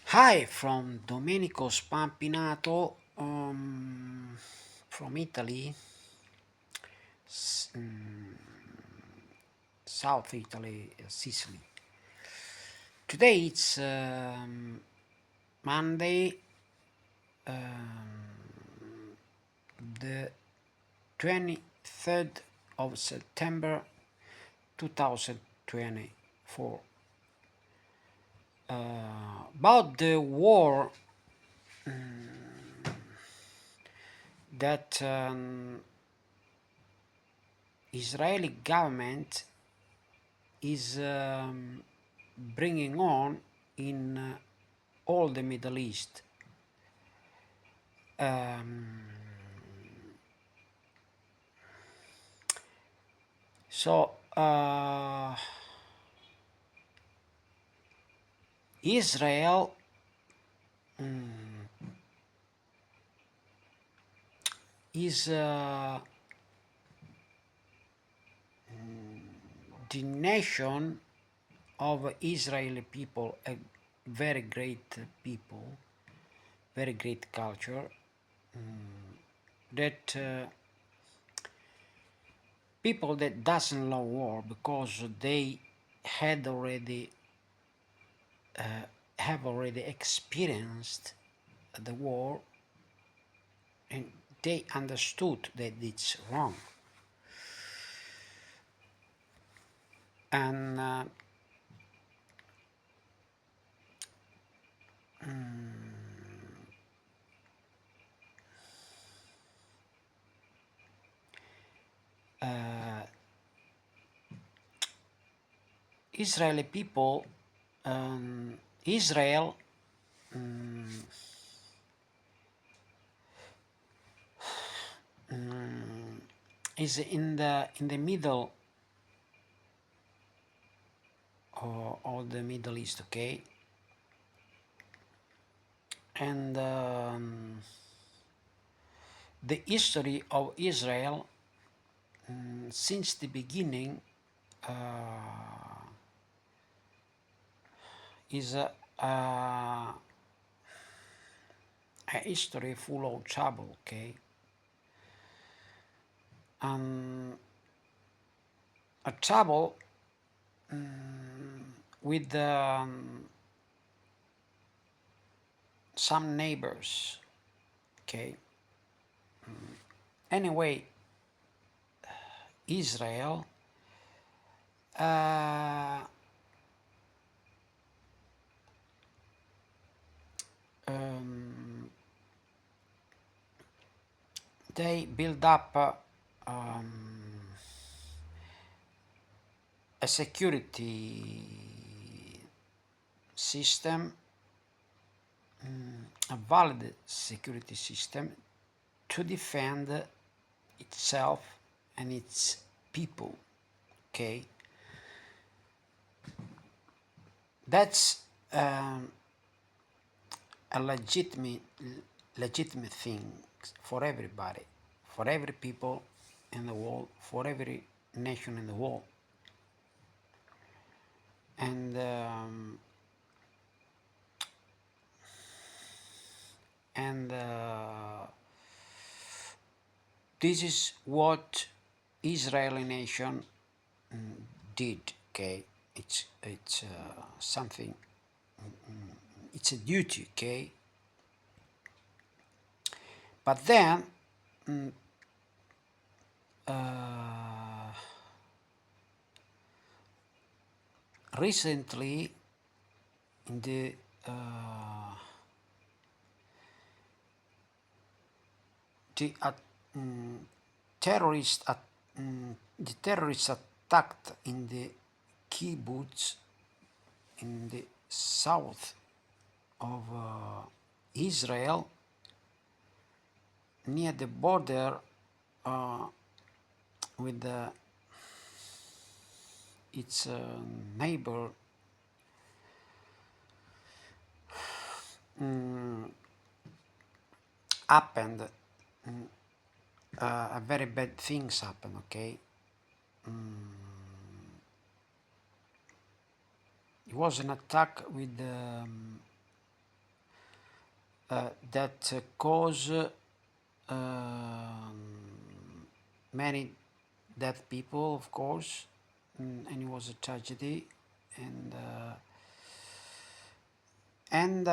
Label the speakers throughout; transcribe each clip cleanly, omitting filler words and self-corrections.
Speaker 1: Hi, from Domenico Spampinato, from Italy, s- mm, South Italy, Sicily. Today it's Monday, the 23rd of September 2024. About the war that Israeli government is bringing on in all the Middle East. Um, so Israel is the nation of Israeli people, a very great people, very great culture that people that doesn't love war because they had already have already experienced the war and they understood that it's wrong. And Israeli people, Israel is in the middle of the Middle East, okay? And the history of Israel since the beginning is a history full of trouble, okay? A trouble with some neighbors, okay? Anyway, Israel uh, um, they build up a security system, a valid security system to defend itself and its people, okay? That's a legitimate thing for everybody, for every people in the world, for every nation in the world. And and this is what Israeli nation did. Okay, it's something. It's a duty. Okay, but then uh, recently in the mm, terrorist at, the terrorists attacked in the kibbutz in the south of Israel near the border uh, with its neighbor happened a very bad things happen, okay. It was an attack with that caused many dead people, of course, and it was a tragedy. And and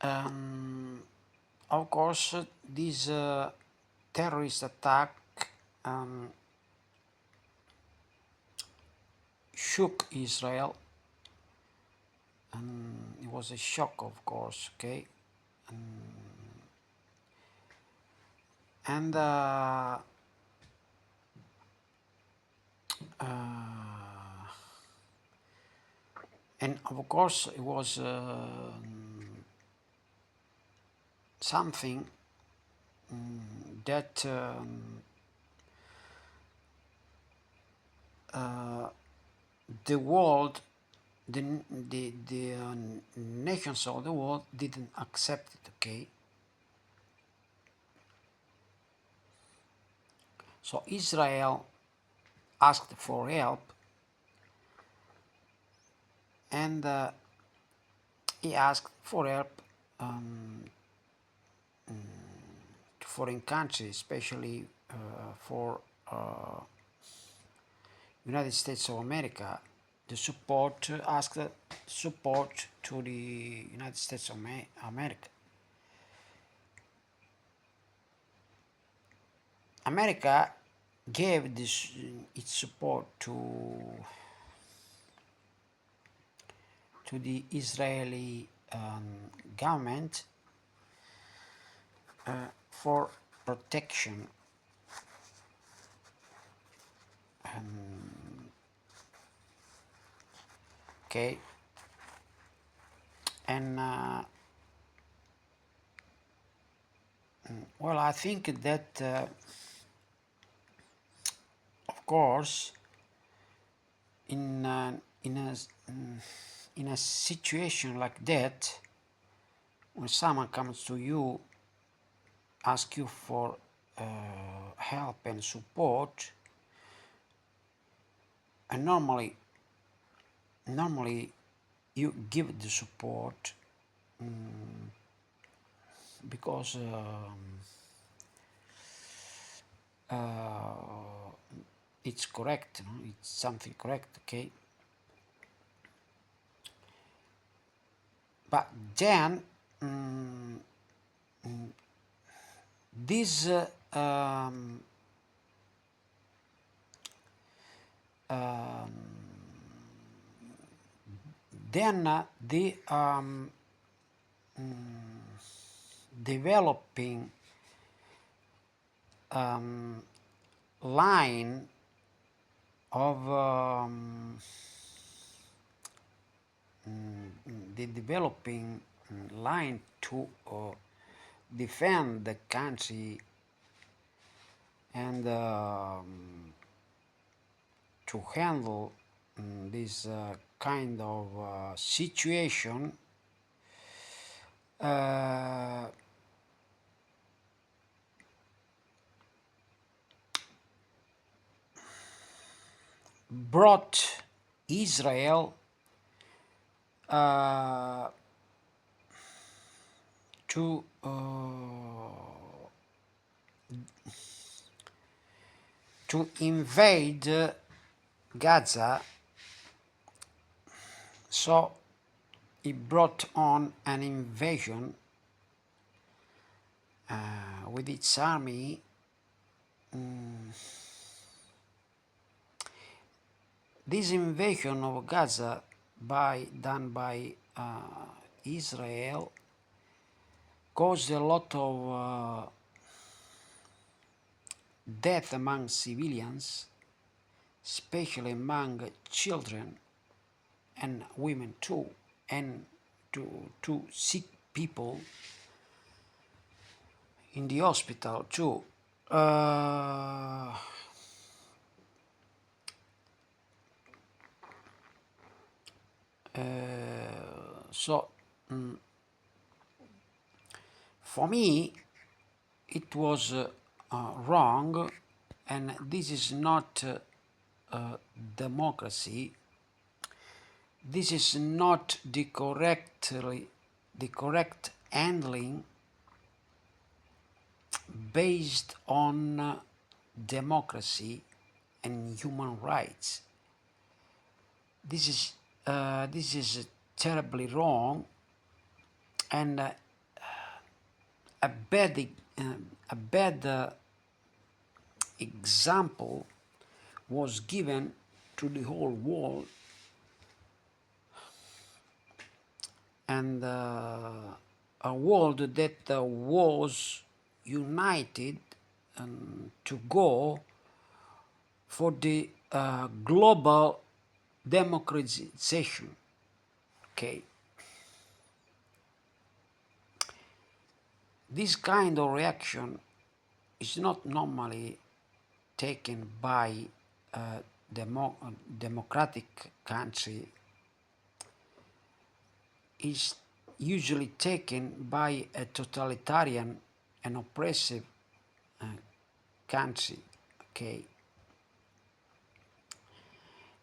Speaker 1: um, of course, this terrorist attack um, shook Israel, and it was a shock, of course. Okay, and uh, and of course it was something that the world, the nations of the world didn't accept it. Okay, so Israel asked for help, and he asked for help to foreign countries, especially for United States of America, the support asked support to the United States of America. America gave this its support to the Israeli government for protection. Okay, and well, I think that of course in in a situation like that, when someone comes to you, ask you for help and support, and normally you give the support because it's correct, no? It's something correct, okay? But then this then the developing line of the developing line to defend the country and to handle this kind of situation brought Israel to invade Gaza. So it brought on an invasion with its army. This invasion of Gaza done by Israel caused a lot of death among civilians, especially among children and women too, and to sick people in the hospital too. So for me it was wrong, and this is not democracy. this is not the correct handling based on democracy and human rights. This is terribly wrong, and a bad a bad example was given to the whole world, and a world that was united to go for the global democratization. Okay, this kind of reaction is not normally taken by a democratic country. Is usually taken by a totalitarian and oppressive uh, country. Okay,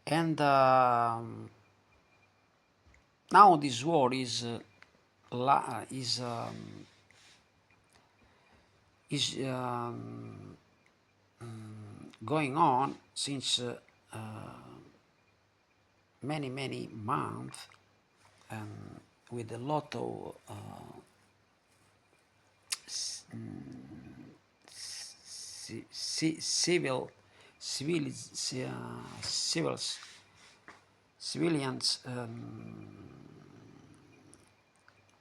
Speaker 1: and now this war is going on since many months, with a lot of civilians,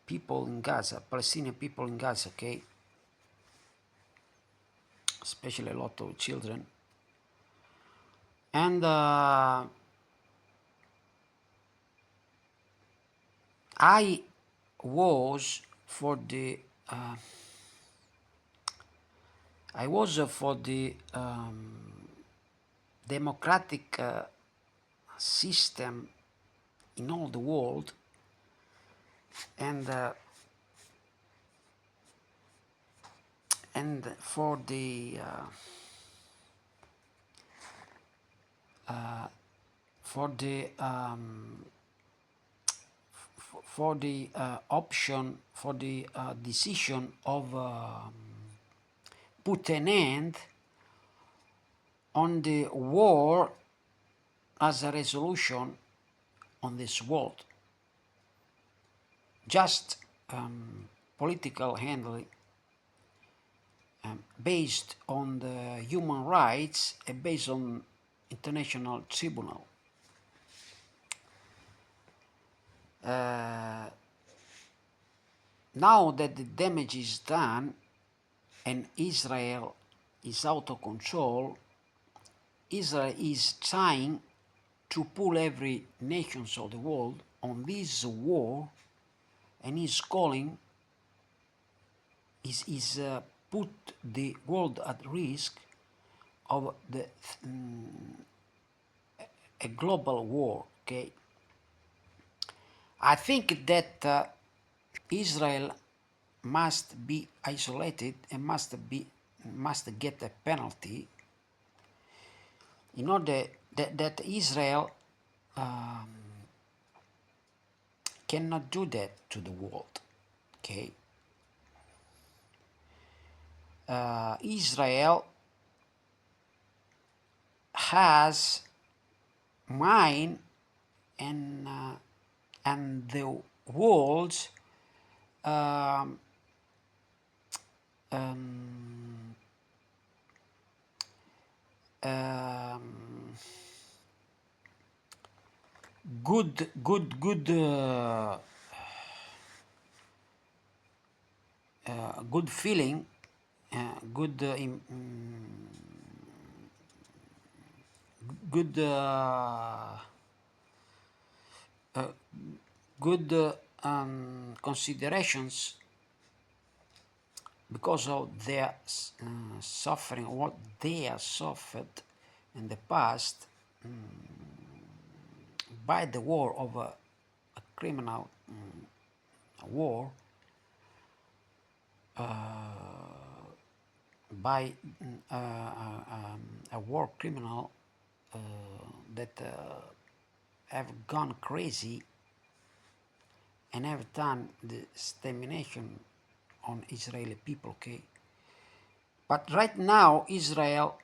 Speaker 1: people in Gaza, Palestinian people in Gaza, okay, especially a lot of children, and I was for the democratic system in all the world, and for the for the option, for the decision of put an end on the war as a resolution on this world. Just political handling based on the human rights and based on international tribunal. Now that the damage is done and Israel is out of control, Israel is trying to pull every nations of the world on this war, and is calling, is put the world at risk of a global war. Okay, I think that Israel must be isolated and must get a penalty in order that Israel cannot do that to the world. Okay, Israel has mine and the world's um, um, um, good feeling, good good good considerations because of their suffering, what they have suffered in the past by the war of a criminal war, by a war criminal that have gone crazy and have done the extermination on Israeli people, okay? But right now, Israel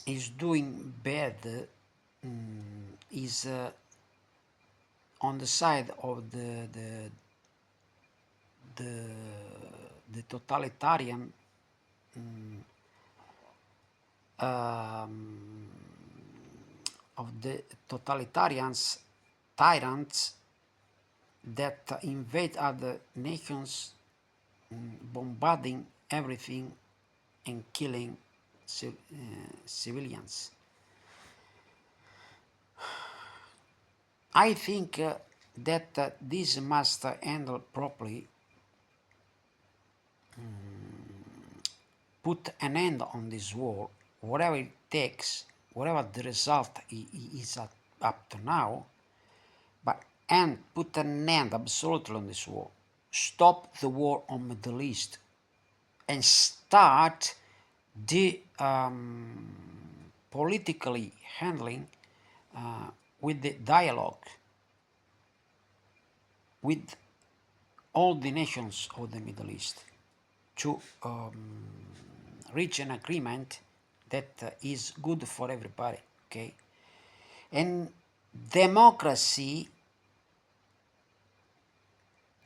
Speaker 1: is doing bad, is on the side of the, the totalitarian of the totalitarians, tyrants that invade other nations, bombarding everything and killing civilians. I think that this must handle properly, put an end on this war, whatever it takes, whatever the result is up to now, but and put an end absolutely on this war. Stop the war on Middle East and start the politically handling with the dialogue with all the nations of the Middle East to reach an agreement that is good for everybody, okay? And democracy,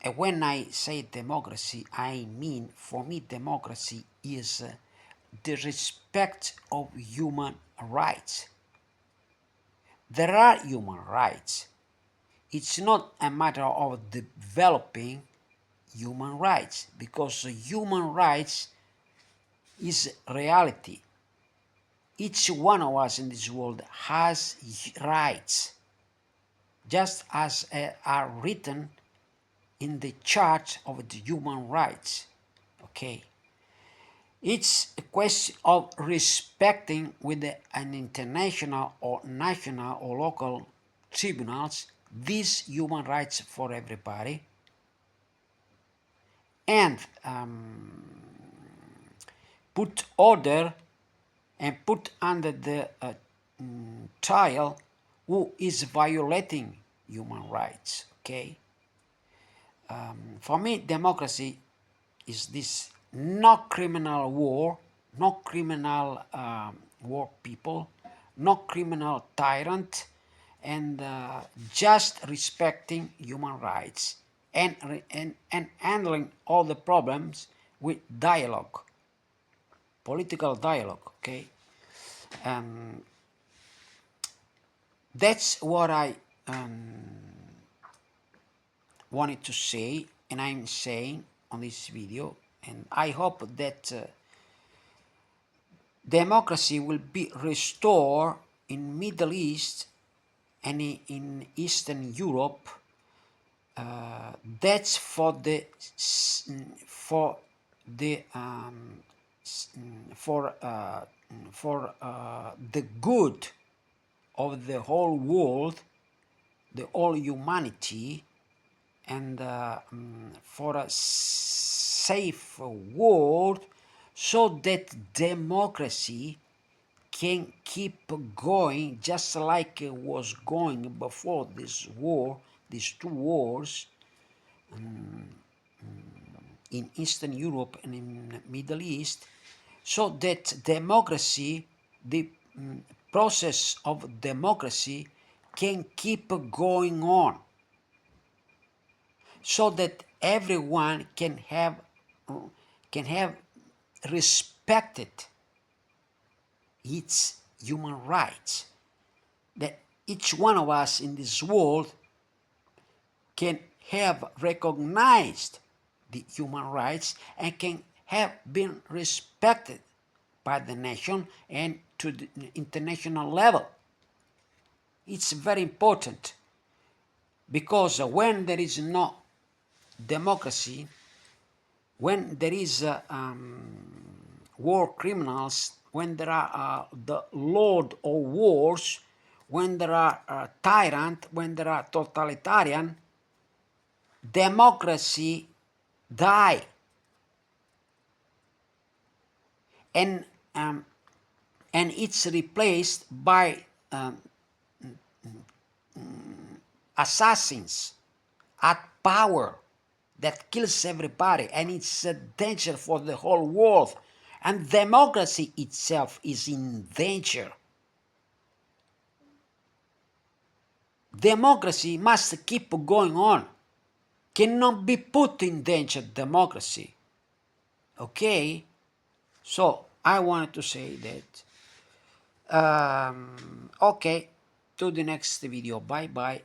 Speaker 1: and when I say democracy, I mean, for me, democracy is the respect of human rights. There are human rights. It's not a matter of developing human rights, because human rights is reality. Each one of us in this world has rights, just as are written in the chart of the human rights, okay? It's a question of respecting with an international or national or local tribunals these human rights for everybody, and put order and put under the trial who is violating human rights, okay? For me, democracy is this: no criminal war, no criminal war people, no criminal tyrant, and just respecting human rights and handling all the problems with dialogue, political dialogue, okay? That's what I wanted to say, and I'm saying on this video, and I hope that democracy will be restored in Middle East and in Eastern Europe. That's for the for the the good of the whole world, the whole humanity, and for a safe world, so that democracy can keep going just like it was going before this war, these two wars in Eastern Europe and in Middle East, so that democracy, the process of democracy can keep going on, so that everyone can have respected its human rights, that each one of us in this world can have recognized the human rights and can have been respected by the nation and to the international level. It's very important, because when there is no democracy, when there is war criminals, when there are the lord of wars, when there are tyrant, when there are totalitarian, democracy die, and it's replaced by assassins at power that kills everybody, and it's a danger for the whole world, and democracy itself is in danger. Democracy must keep going on, cannot be put in danger, democracy. Okay, so I wanted to say that. Okay, to the next video. Bye bye.